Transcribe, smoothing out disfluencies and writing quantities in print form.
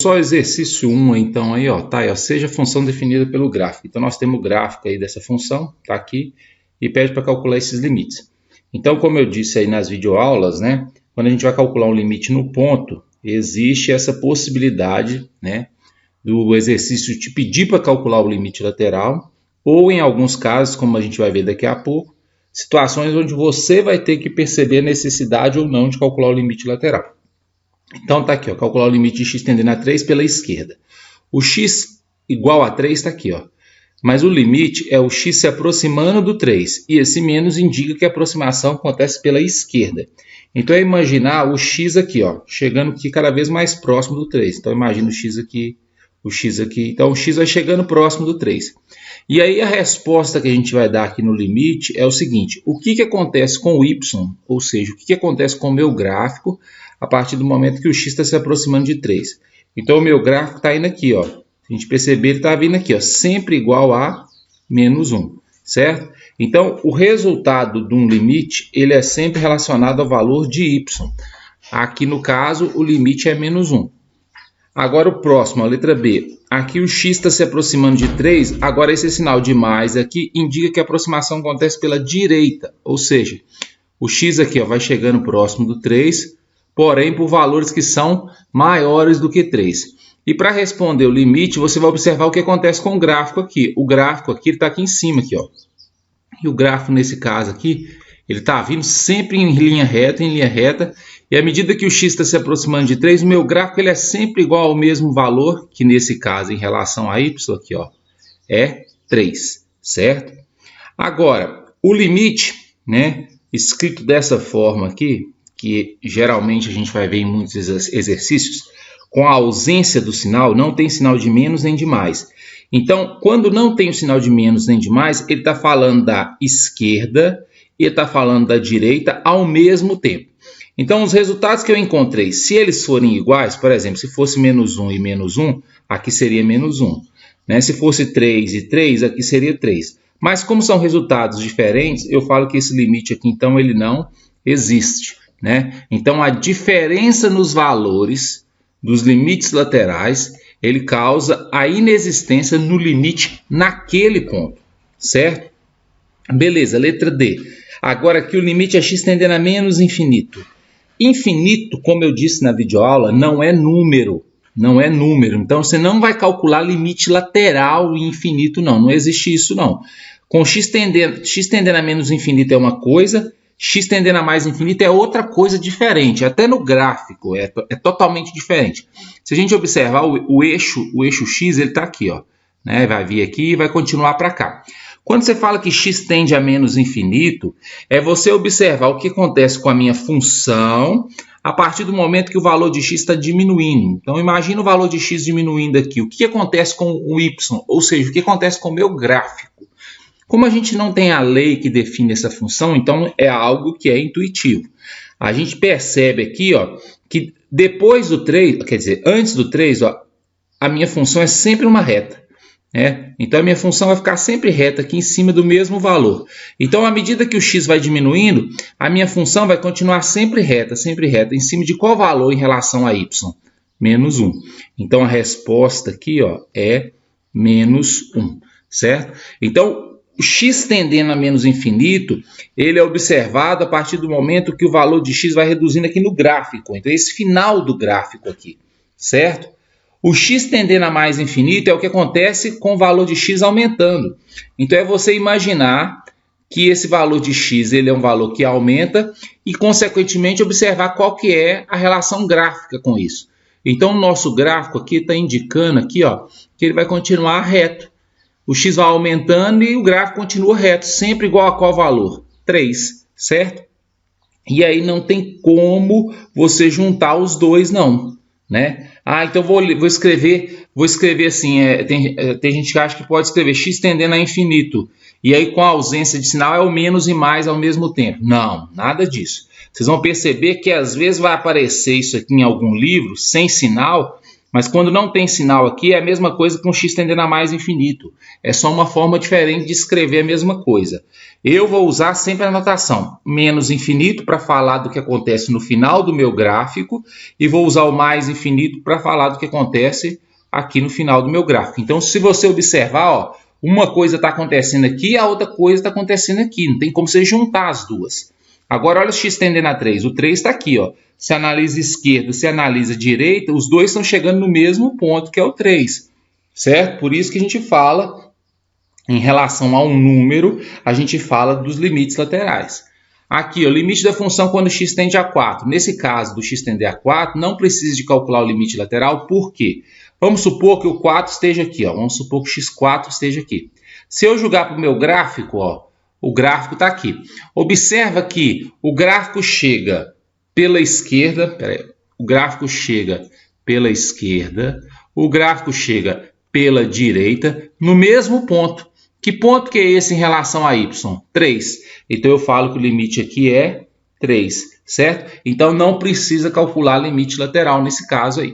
Só exercício 1, então, aí, ó, tá aí, ó, seja a função definida pelo gráfico. Então, nós temos o gráfico aí dessa função, tá aqui, e pede para calcular esses limites. Então, como eu disse aí nas videoaulas, né, quando a gente vai calcular um limite no ponto, existe essa possibilidade, né, do exercício te pedir para calcular o limite lateral, ou em alguns casos, como a gente vai ver daqui a pouco, situações onde você vai ter que perceber a necessidade ou não de calcular o limite lateral. Então tá aqui, ó, calcular o limite de x tendendo a 3 pela esquerda. O x igual a 3 está aqui, ó. Mas o limite é o x se aproximando do 3. E esse menos indica que a aproximação acontece pela esquerda. Então é imaginar o x aqui, ó, chegando aqui cada vez mais próximo do 3. Então imagina o x aqui, o x aqui. Então o x vai chegando próximo do 3. E aí a resposta que a gente vai dar aqui no limite é o seguinte: o que acontece com o y, ou seja, o que acontece com o meu gráfico a partir do momento que o x está se aproximando de 3. Então o meu gráfico está indo aqui, ó. Se a gente perceber, ele está vindo aqui, ó, sempre igual a menos 1, certo? Então o resultado de um limite, ele é sempre relacionado ao valor de y. Aqui no caso, o limite é menos 1. Agora o próximo, a letra B. Aqui o x está se aproximando de 3, agora esse sinal de mais aqui indica que a aproximação acontece pela direita, ou seja, o x aqui, ó, vai chegando próximo do 3, porém por valores que são maiores do que 3. E para responder o limite, você vai observar o que acontece com o gráfico aqui. O gráfico aqui está aqui em cima, aqui, ó. E o gráfico nesse caso aqui, ele está vindo sempre em linha reta, e à medida que o x está se aproximando de 3, o meu gráfico ele é sempre igual ao mesmo valor, que nesse caso, em relação a y, aqui, ó, é 3, certo? Agora, o limite, né, escrito dessa forma aqui, que geralmente a gente vai ver em muitos exercícios, com a ausência do sinal, não tem sinal de menos nem de mais. Então, quando não tem o sinal de menos nem de mais, ele está falando da esquerda e está falando da direita ao mesmo tempo. Então, os resultados que eu encontrei, se eles forem iguais, por exemplo, se fosse menos 1 e menos 1, aqui seria menos 1. Né? Se fosse 3 e 3, aqui seria 3. Mas como são resultados diferentes, eu falo que esse limite aqui, então, ele não existe. Né? Então, a diferença nos valores dos limites laterais, ele causa a inexistência no limite naquele ponto, certo? Beleza, letra D. Agora aqui o limite é x tendendo a menos infinito. Infinito, como eu disse na videoaula, não é número. Não é número. Então, você não vai calcular limite lateral e infinito, não. Não existe isso, não. Com x tendendo a menos infinito é uma coisa, x tendendo a mais infinito é outra coisa diferente. Até no gráfico é totalmente diferente. Se a gente observar o eixo x, ele está aqui, ó, né? Vai vir aqui e vai continuar para cá. Quando você fala que x tende a menos infinito, é você observar o que acontece com a minha função a partir do momento que o valor de x está diminuindo. Então, imagina o valor de x diminuindo aqui. O que acontece com o y? Ou seja, o que acontece com o meu gráfico? Como a gente não tem a lei que define essa função, então é algo que é intuitivo. A gente percebe aqui, ó, que depois do 3, quer dizer, antes do 3, ó, a minha função é sempre uma reta. Então a minha função vai ficar sempre reta aqui em cima do mesmo valor. Então, à medida que o x vai diminuindo, a minha função vai continuar sempre reta, em cima de qual valor em relação a y? Menos 1. Então a resposta aqui, ó, é menos 1, certo? Então o x tendendo a menos infinito, ele é observado a partir do momento que o valor de x vai reduzindo aqui no gráfico. Então esse final do gráfico aqui, certo? O x tendendo a mais infinito é o que acontece com o valor de x aumentando. Então é você imaginar que esse valor de x ele é um valor que aumenta e, consequentemente, observar qual que é a relação gráfica com isso. Então o nosso gráfico aqui está indicando aqui, ó, que ele vai continuar reto. O x vai aumentando e o gráfico continua reto, sempre igual a qual valor? 3, certo? E aí não tem como você juntar os dois, não. Né? Então vou escrever assim, tem gente que acha que pode escrever x tendendo a infinito, e aí com a ausência de sinal é o menos e mais ao mesmo tempo. Não, nada disso. Vocês vão perceber que às vezes vai aparecer isso aqui em algum livro, sem sinal, Mas quando não tem sinal aqui, é a mesma coisa que um x tendendo a mais infinito. É só uma forma diferente de escrever a mesma coisa. Eu vou usar sempre a notação menos infinito para falar do que acontece no final do meu gráfico e vou usar o mais infinito para falar do que acontece aqui no final do meu gráfico. Então, se você observar, ó, uma coisa está acontecendo aqui e a outra coisa está acontecendo aqui. Não tem como você juntar as duas. Agora, olha o x tendendo a 3. O 3 está aqui, ó. Se analisa esquerda, se analisa direita, os dois estão chegando no mesmo ponto, que é o 3. Certo? Por isso que a gente fala, em relação a um número, a gente fala dos limites laterais. Aqui, o limite da função quando x tende a 4. Nesse caso do x tender a 4, não precisa de calcular o limite lateral. Por quê? Vamos supor que o 4 esteja aqui. Ó. Vamos supor que o x4 esteja aqui. Se eu jogar para o meu gráfico, ó, o gráfico está aqui. Observa que o gráfico chega pela esquerda. O gráfico chega pela esquerda. O gráfico chega pela direita no mesmo ponto. Que ponto que é esse em relação a y? 3. Então, eu falo que o limite aqui é 3, certo? Então, não precisa calcular limite lateral nesse caso aí.